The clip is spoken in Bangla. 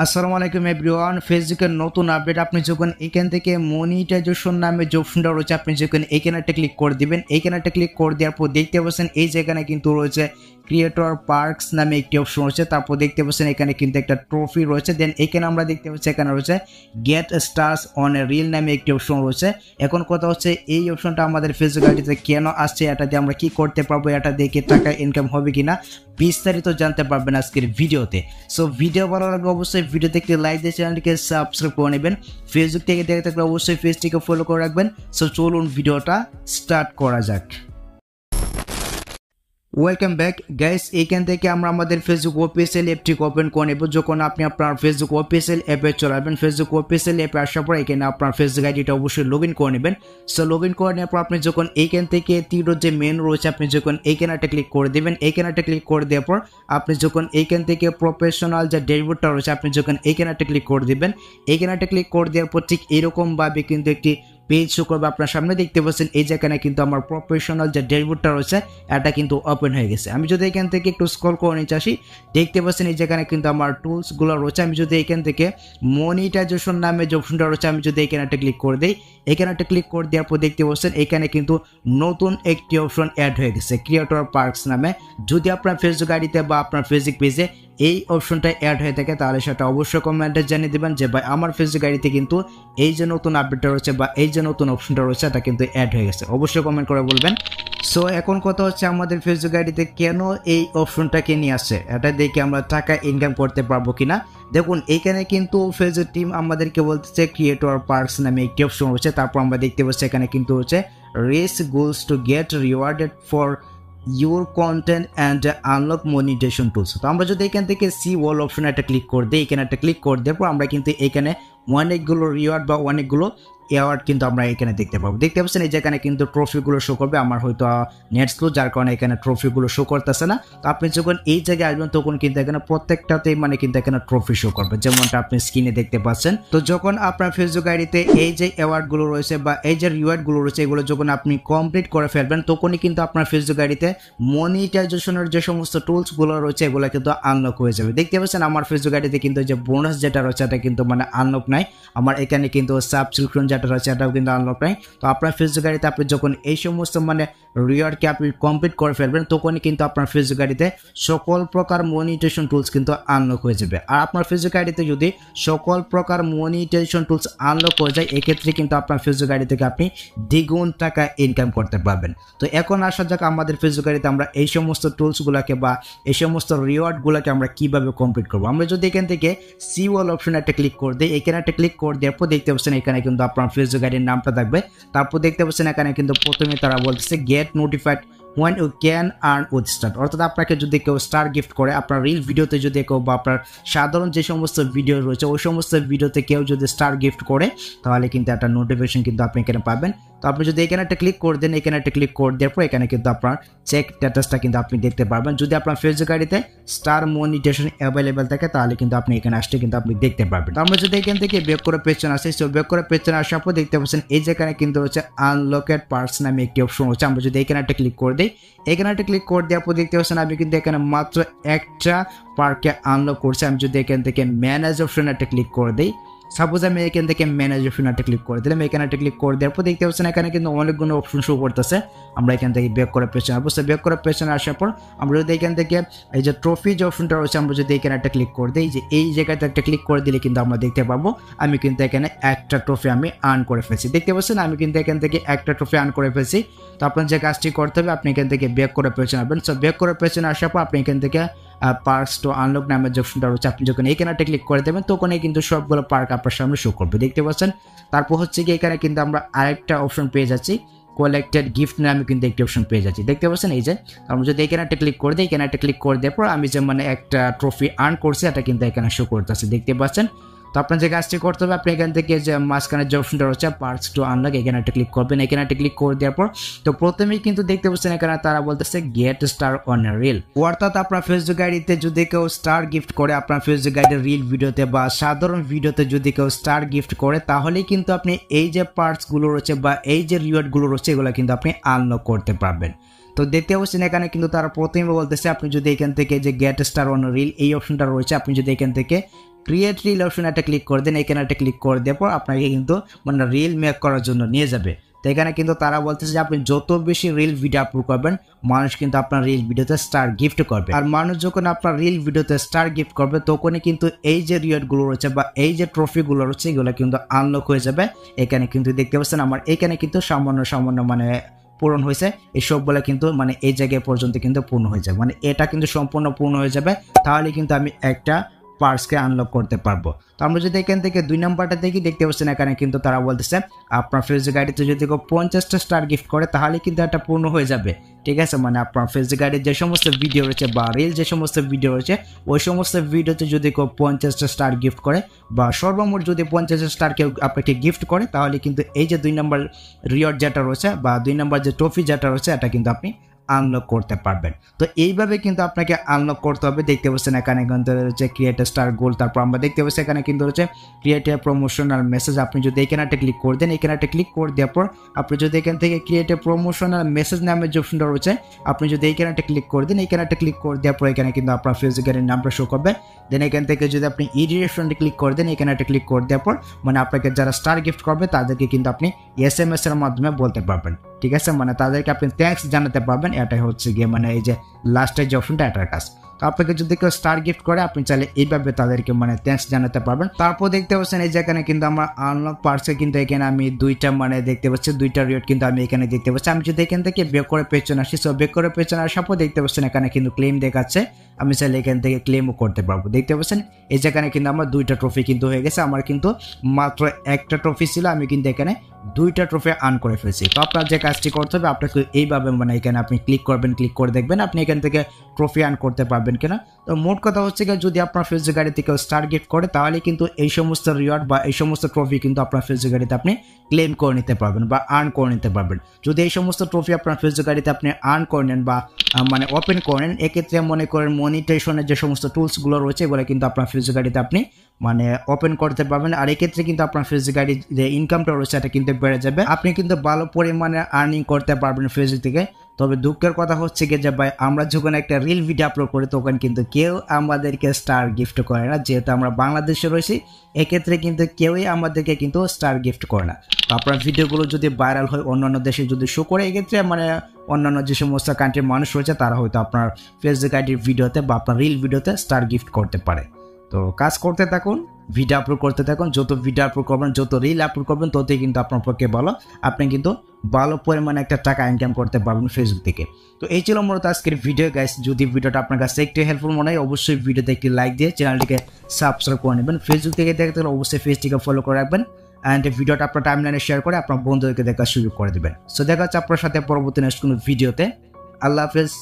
আসসালামু আলাইকুম এভরিওয়ান, ফেসবুকের নতুন আপডেট। আপনি যখন এখান থেকে মনিটাইজেশন নামে যে অপশনটা রয়েছে, আপনি যখন এইখানে একটা ক্লিক করে দিবেন, এইখানে একটা ক্লিক করে দেওয়ার পর দেখতে পাচ্ছেন এই জায়গায় কিন্তু রয়েছে ক্রিয়েটর পার্কস নামে একটি অপশন রয়েছে। তারপর দেখতে পাচ্ছেন এখানে কিন্তু একটা ট্রফি রয়েছে। দেন এখানে আমরা দেখতে পাচ্ছি এখানে রয়েছে get stars on a reel নামে একটি অপশন রয়েছে। এখন কথা হচ্ছে এই অপশনটা আমাদের ফেসবুক আইডিতে কেন আসছে, এটা দিয়ে আমরা কি করতে পারবো, এটা দেখে টাকা ইনকাম হবে কিনা বিস্তারিত জানতে পারবেন আজকের ভিডিওতে। সো ভিডিও ভালো লাগবে অবশ্যই ভিডিওতে একটি লাইক দিয়ে চ্যানেলটিকে সাবস্ক্রাইব করে নেবেন। ফেসবুক থেকে দেখে থাকলে অবশ্যই পেজটিকে ফলো করে রাখবেন। সো চলুন ভিডিওটা স্টার্ট করা যাক। ওয়েলকাম ব্যাক গাইস, এইখান থেকে আমরা আমাদের ফেসবুক অফিসিয়াল অ্যাপটি ওপেন করে নেব। যখন আপনি আপনার ফেসবুক অফিসিয়াল অ্যাপে চলে আসবেন, ফেসবুক অফিসিয়াল অ্যাপে আসার পর এখানে আপনার ফেসবুক আইডিটা অবশ্যই লগ ইন করে নেবেন। সো লগ ইন করে নেওয়ার পর আপনি যখন এইখান থেকে তীরের যে মেন রয়েছে, আপনি যখন এইখানে একটা ক্লিক করে দেবেন, এইখানে একটা ক্লিক করে দেওয়ার পর আপনি যখন এইখান থেকে প্রফেশনাল যে ড্যাশবোর্ডটা রয়েছে, আপনি যখন এইখানে একটা ক্লিক করে দেবেন, এইখানে একটা ক্লিক করে দেওয়ার পর ঠিক এরকমভাবে কিন্তু একটি পেজ শো করবে আপনার সামনে। দেখতে পাচ্ছেন এই যেখানে কিন্তু আমার প্রফেশনাল যে ড্যাশবোর্ডটা রয়েছে এটা কিন্তু ওপেন হয়ে গেছে। আমি যদি এখান থেকে একটু স্ক্রল করে নিচে আসি, দেখতে পাচ্ছেন এই যেখানে কিন্তু আমার টুলসগুলো রয়েছে। আমি যদি এখান থেকে মনিটাইজেশন নামে যে অপশনটা রয়েছে, আমি যদি এখানে একটা ক্লিক করে দিই, এখানে একটা ক্লিক করে দেওয়ার পর দেখতে পাচ্ছেন এখানে কিন্তু নতুন একটি অপশন অ্যাড হয়ে গেছে ক্রিয়েটর পার্কস নামে। যদি আপনার ফেসবুক আইডিতে বা আপনার ফেসবুক পেজে এই অপশনটা অ্যাড হয়ে থাকে তাহলে সেটা অবশ্যই কমেন্টে জানিয়ে দেবেন যে ভাই আমার ফেসবুক আইডিতে কিন্তু এই যে নতুন আপডেটটা রয়েছে বা এই যে নতুন অপশনটা রয়েছে এটা কিন্তু অ্যাড হয়ে গেছে। অবশ্যই কমেন্ট করে বলবেন। সো এখন কথা হচ্ছে আমাদের ফেসবুক আইডিতে কেন এই অপশনটাকে নিয়ে আসছে, এটা দেখে আমরা টাকা ইনকাম করতে পারবো কিনা। দেখুন এখানে কিন্তু ফেসবুক টিম আমাদেরকে বলতেছে ক্রিয়েটর পার্কস নামে একটি অপশন রয়েছে। তারপর আমরা দেখতে পাচ্ছি এখানে কিন্তু হচ্ছে reach goals to get rewarded for your content and unlock monetisation tools. তো আমরা যদি এখান থেকে সি ওয়াল অপশন একটা ক্লিক করে দিই, এখানে একটা ক্লিক করে দেবো, আমরা কিন্তু এখানে অনেকগুলো রিওয়ার্ড বা অনেকগুলো অ্যাওয়ার্ড কিন্তু আমরা এখানে দেখতে পাবো। দেখতে পাচ্ছেন এই যেখানে কিন্তু ট্রফিগুলো শো করবে। আমার হয়তো নেট স্লো, যার কারণে এখানে ট্রফিগুলো শো করতেছে না। তো আপনি যখন এই জায়গায় আসবেন তখন কিন্তু এখানে প্রত্যেকটাতেই কিন্তু এখানে ট্রফি শো করবে, যেমনটা আপনি স্ক্রিনে দেখতে পাচ্ছেন। তো যখন আপনার ফেসবুক আইডিতে এই যে অ্যাওয়ার্ডগুলো রয়েছে বা এই যে রিওয়ার্ডগুলো রয়েছে, এগুলো যখন আপনি কমপ্লিট করে ফেলবেন তখনই কিন্তু আপনার ফেসবুক আইডিতে মনিটাইজেশনের যে সমস্ত টুলসগুলো রয়েছে এগুলো কিন্তু আনলক হয়ে যাবে। দেখতে পাচ্ছেন আমার ফেসবুক আইডিতে কিন্তু যে বোনাস যেটা রয়েছে এটা কিন্তু আনলক নাই। আমার এখানে কিন্তু সাবস্ক্রিপশন যেটা রয়েছে এটাও কিন্তু আনলক নাই। তো আপনার ফেসবুক আইডিতে আপনি যখন এই সমস্ত রিওয়ার্ডকে আপনি কমপ্লিট করে ফেলবেন তখনই কিন্তু আপনার ফেসবুক আইডিতে সকল প্রকার মনিটাইজেশন টুলস কিন্তু আনলক হয়ে যাবে। আর আপনার ফেসবুক আইডিতে যদি সকল প্রকার মনিটাইজেশন টুলস আনলক হয়ে যায়, এক্ষেত্রে কিন্তু আপনার ফেসবুক আইডি থেকে আপনি দ্বিগুণ টাকা ইনকাম করতে পারবেন। তো এখন আসা যাক আমাদের ফেসবুক আইডিতে আমরা এই সমস্ত টুলসগুলোকে বা এই সমস্ত রিওয়ার্ডগুলোকে আমরা কিভাবে কমপ্লিট করবো। আমরা যদি এখান থেকে সি ওয়াল অপশন একটা ক্লিক করে দিই, এখানে একটা ক্লিক করে দেওয়ার পর দেখতে পাচ্ছেন এখানে কিন্তু আপনার ফেসবুক আইডির নামটা থাকবে। তারপর দেখতে পাচ্ছেন এখানে কিন্তু প্রথমে তারা বলতেছে get notified when you can earn with star। অর্থাৎ আপনাকে যদি কেউ স্টার গিফট করে, আপনার রিল ভিডিওতে যদি কেউ বা আপনার সাধারণ যে সমস্ত ভিডিও রয়েছে ওই সমস্ত ভিডিওতে কেউ যদি স্টার গিফট করে তাহলে কিন্তু একটা নোটিফিকেশন কিন্তু আপনি এখানে পাবেন। তো আপনি যদি এখানে একটা ক্লিক করে দেন, এখানে একটা ক্লিক করে দেওয়ার পর এখানে কিন্তু আপনার চেক স্ট্যাটাসটা কিন্তু আপনি দেখতে পারবেন। যদি আপনার ফেসবুক আইডিতে স্টার মনিটাইজেশন অ্যাভেলেবেল থাকে তাহলে কিন্তু আপনি এখানে আসলে কিন্তু আপনি দেখতে পারবেন। তো আমরা যদি এখান থেকে ব্যাক করে পেছনে আসি, তো ব্যাক করে পেছনে আসার পর দেখতে পাচ্ছেন এই যেখানে কিন্তু হচ্ছে আনলকেড পার্টস নামে একটি অপশন হচ্ছে। আমরা যদি এখানে একটা ক্লিক করে দিই, এখানে একটা ক্লিক করে দেওয়ার পর দেখতে পাচ্ছেন আমি কিন্তু এখানে মাত্র একটা পার্ককে আনলক করছি। আমি যদি এখান থেকে ম্যানেজ অপশন একটা ক্লিক করে দিই, সাপোজ আমি এখান থেকে ম্যানেজ অপশন একটা ক্লিক করে দিলাম, এখানে একটা ক্লিক করে দেওয়ার পর দেখতে পাচ্ছেন এখানে কিন্তু অনেকগুলো অপশন শো করতেছে। আমরা এখান থেকে ব্যাক করে পেছনে আসবো। ব্যাক করে পেছনে আসার পর আমরা যদি এখান থেকে এই যে ট্রফি যে অপশনটা রয়েছে, আমরা যদি এখানে একটা ক্লিক করে দিই, যে এই জায়গাতে একটা ক্লিক করে দিলে কিন্তু আমরা দেখতে পাবো আমি কিন্তু এখানে একটা ট্রফি আমি আর্ন করে ফেলছি। দেখতে পাচ্ছেন আমি কিন্তু এখান থেকে একটা ট্রফি আর্ন করে ফেলছি। তো আপনার যে কাজটি করতে হবে আপনি এখান থেকে ব্যাক করে পেছনে আসবেন। সো ব্যাক করে পেছনে আসার পর আপনি এখান থেকে পার্কস টু আনলক নামের যে অপশনটা রয়েছে, আপনি যখন এখানে একটা ক্লিক করে দেবেন তখনই কিন্তু সবগুলো পার্ক আপনার সামনে শো করবে। দেখতে পাচ্ছেন। তারপর হচ্ছে কি এখানে কিন্তু আমরা আরেকটা অপশন পেয়ে যাচ্ছি, কালেক্টেড গিফট নামে কিন্তু একটি অপশন পেয়ে যাচ্ছি। দেখতে পাচ্ছেন এই যে আমরা যদি এখানে একটা ক্লিক করে দিই, এখানে একটা ক্লিক করে দেওয়ার পর আমি যে একটা ট্রফি আর্ন করছি এটা কিন্তু এখানে শো করতেছে। দেখতে পাচ্ছেন। তো আপনার যে কাজটি করতে হবে আপনি এখান থেকে যে মাঝখানে যে অপশনটা রয়েছে পার্টস টু আনলক, এখানে একটা ক্লিক করবেন। এখানে একটা ক্লিক করে দেওয়ার পর তো প্রথমেই কিন্তু দেখতে পাচ্ছেন এখানে তারা বলতেছে get star on a reel. অর্থাৎ আপনার ফেসবুক আইডিতে যদি কেউ স্টার গিফট করে আপনার ফেসবুক আইডির রিল ভিডিওতে বা সাধারণ ভিডিওতে যদি কেউ স্টার গিফট করে তাহলেই কিন্তু আপনি এই যে পার্টসগুলো রয়েছে বা এই যে রিওয়ার্ডগুলো রয়েছে এগুলো কিন্তু আপনি আনলক করতে পারবেন। তো দেখতে পাচ্ছেন এখানে কিন্তু তারা প্রথমে বলতেছে আপনি যদি এখান থেকে যে গেট স্টার অন রিল এই অপশনটা রয়েছে, আপনি যদি এখান থেকে ক্রিয়েট রিল অপশন একটা ক্লিক করে দেন, এখানে একটা ক্লিক করে দেওয়ার পর আপনাকে কিন্তু মানে রিল মেক করার জন্য নিয়ে যাবে। তো এখানে কিন্তু তারা বলতেছে যে আপনি যত বেশি রিল ভিডিও আপলোড করবেন মানুষ কিন্তু আপনার রিল ভিডিওতে স্টার গিফট করবে। আর মানুষ যখন আপনার রিল ভিডিওতে স্টার গিফট করবে তখনই কিন্তু এই যে রিওয়ার্ডগুলো রয়েছে বা এই যে ট্রফিগুলো রয়েছে এগুলো কিন্তু আনলক হয়ে যাবে। এখানে কিন্তু দেখতে পাচ্ছেন আমার এখানে কিন্তু সামান্য মানে পূরণ হয়েছে, এই সবগুলো কিন্তু মানে এই জায়গায় পর্যন্ত কিন্তু পূর্ণ হয়ে যাবে, মানে এটা কিন্তু সম্পূর্ণ পূর্ণ হয়ে যাবে, তাহলে কিন্তু আমি একটা পার্সকে আনলক করতে পারবো। তো আমরা যদি এখান থেকে 2 নাম্বারটা দেখি দেখতে পাচ্ছেন এখানে কিন্তু তারা বলতেছে আপনার ফেসবুক আইডিতে যদি কেউ 50টা স্টার গিফট করে তাহলে কিন্তু এটা পূর্ণ হয়ে যাবে। ঠিক আছে, মানে আপনার ফেসবুক আইডির যে সমস্ত ভিডিও রয়েছে বা রিল যে সমস্ত ভিডিও রয়েছে ওই সমস্ত ভিডিওতে যদি কেউ 50টা স্টার গিফট করে বা সর্বমোট যদি 50টা স্টার কেউ আপনাকে গিফট করে তাহলে কিন্তু এই যে 2 নাম্বার রিওয়ার্ড যেটা রয়েছে বা 2 নাম্বার যে ট্রফি যেটা রয়েছে এটা কিন্তু আপনি আনলক করতে পারবেন। তো এইভাবে কিন্তু আপনাকে আনলক করতে হবে। দেখতে পাচ্ছেন এখানে কিন্তু রয়েছে ক্রিয়েট স্টার গোল, তারপর আমরা দেখতে পাচ্ছি এখানে কিন্তু রয়েছে ক্রিয়েট এ প্রমোশনাল মেসেজ। আপনি যদি এখানে একটা ক্লিক করে দেন, এখানে একটা ক্লিক করে দেওয়ার পর আপনি যদি এখান থেকে ক্রিয়েট এ প্রমোশনাল মেসেজ নামের যে অপশনটা রয়েছে আপনি যদি এখানে একটা ক্লিক করে দেন, এখানে একটা ক্লিক করে দেওয়ার পর এখানে কিন্তু আপনার ফেসবুকের নামটা শো করবে। দেন এখান থেকে যদি আপনি ইডিরেশনটা ক্লিক করে দেন, এখানে একটা ক্লিক করে দেওয়ার পর মানে আপনাকে যারা স্টার গিফট করবে তাদেরকে কিন্তু আপনি SMS এর মাধ্যমে বলতে পারবেন। ঠিক আছে, মানে তাদেরকে আপনি থ্যাঙ্কস জানাতে পারবেন। এটাই হচ্ছে গিয়ে মানে এই যে লাস্টের যে অপশনটা এটার কাজ। তো আপনাকে যদি কেউ স্টার গিফট করে আপনি চাইলে এইভাবে তাদেরকে মানে থ্যাঙ্কস জানাতে পারবেন। তারপর দেখতে পাচ্ছেন এই যেখানে কিন্তু আমার আনলক পার্সে কিন্তু এখানে আমি 2টা মানে দেখতে পাচ্ছি 2টা রিওয়ার্ড কিন্তু আমি এখানে দেখতে পাচ্ছি। আমি যদি এখান থেকে বেক করে পেছনে আসি, সো বেক করে পেছনে আসার পর দেখতে পাচ্ছেন এখানে কিন্তু ক্লেম দেখাচ্ছে, আমি চাইলে এখান থেকে ক্লেমও করতে পারবো। দেখতে পাচ্ছেন এই যেখানে কিন্তু আমার 2টা ট্রফি কিন্তু হয়ে গেছে। আমার কিন্তু মাত্র একটা ট্রফি ছিল, আমি কিন্তু এখানে 2টা ট্রফি আর্ন করে ফেলছি। তো আপনার যে কাজটি করতে হবে আপনাকে এইভাবে মানে এখানে আপনি ক্লিক করবেন, ক্লিক করে দেখবেন আপনি এখান থেকে ট্রফি আর্ন করতে পারবেন কিনা। তো মোট কথা হচ্ছে কি যদি আপনার ফেসবুক আইডি থেকে স্টার গিফট করে তাহলে কিন্তু এই সমস্ত রিওয়ার্ড বা এই সমস্ত ট্রফি কিন্তু আপনার ফেসবুক আইডিতে আপনি ক্লেম করে নিতে পারবেন বা আর্ন করে নিতে পারবেন। যদি এই সমস্ত ট্রফি আপনার ফেসবুক আইডিতে আপনি আর্ন করে নেন বা মানে ওপেন করে নেন, এক্ষেত্রে মনে করেন মনিটাইজেশনের যে সমস্ত টুলসগুলো রয়েছে এগুলো কিন্তু আপনার ফেসবুক আইডিতে আপনি মানে ওপেন করতে পারবেন। আর এক্ষেত্রে কিন্তু আপনার ফেসবুক আইডির যে ইনকামটা রয়েছে এটা কিন্তু বেড়ে যাবে, আপনি কিন্তু ভালো পরিমাণে আর্নিং করতে পারবেন ফেসবুক থেকে। তবে দুঃখের কথা হচ্ছে কি যে ভাই আমরা যখন একটা রিল ভিডিও আপলোড করি তখন কিন্তু কেউ আমাদেরকে স্টার গিফট করে না, যেহেতু আমরা বাংলাদেশে রয়েছি এক্ষেত্রে কিন্তু কেউই আমাদেরকে কিন্তু স্টার গিফট করে না। তো আপনার ভিডিওগুলো যদি ভাইরাল হয় অন্যান্য দেশে যদি শো করে এক্ষেত্রে মানে অন্যান্য যে সমস্ত কান্ট্রির মানুষ রয়েছে তারা হয়তো আপনার ফেসবুক আইডির ভিডিওতে বা আপনার রিল ভিডিওতে স্টার গিফট করতে পারে। তো কাজ করতে থাকুন, ভিডিও আপলোড করতে থাকুন, যত ভিডিও আপলোড করবেন যত রিল আপলোড করবেন ততই কিন্তু আপনার পক্ষে ভালো, আপনি কিন্তু ভালো পরিমাণে একটা টাকা ইনকাম করতে পারবেন ফেসবুক থেকে। তো এই ছিল মূলত আজকের ভিডিও গাইস। যদি ভিডিওটা আপনার কাছে একটু হেল্পফুল মনে হয় অবশ্যই ভিডিওতে একটি লাইক দিয়ে চ্যানেলটিকে সাবস্ক্রাইব করে নেবেন। ফেসবুক থেকে দেখতে হলে অবশ্যই পেজটিকে ফলো করে রাখবেন অ্যান্ড ভিডিওটা আপনার টাইমলাইনে শেয়ার করে আপনার বন্ধুদেরকে দেখার সুযোগ করে দেবেন। সো দেখা হচ্ছে আপনার সাথে পরবর্তী নেক্সট কোনো ভিডিওতে। আল্লাহ হাফেজ।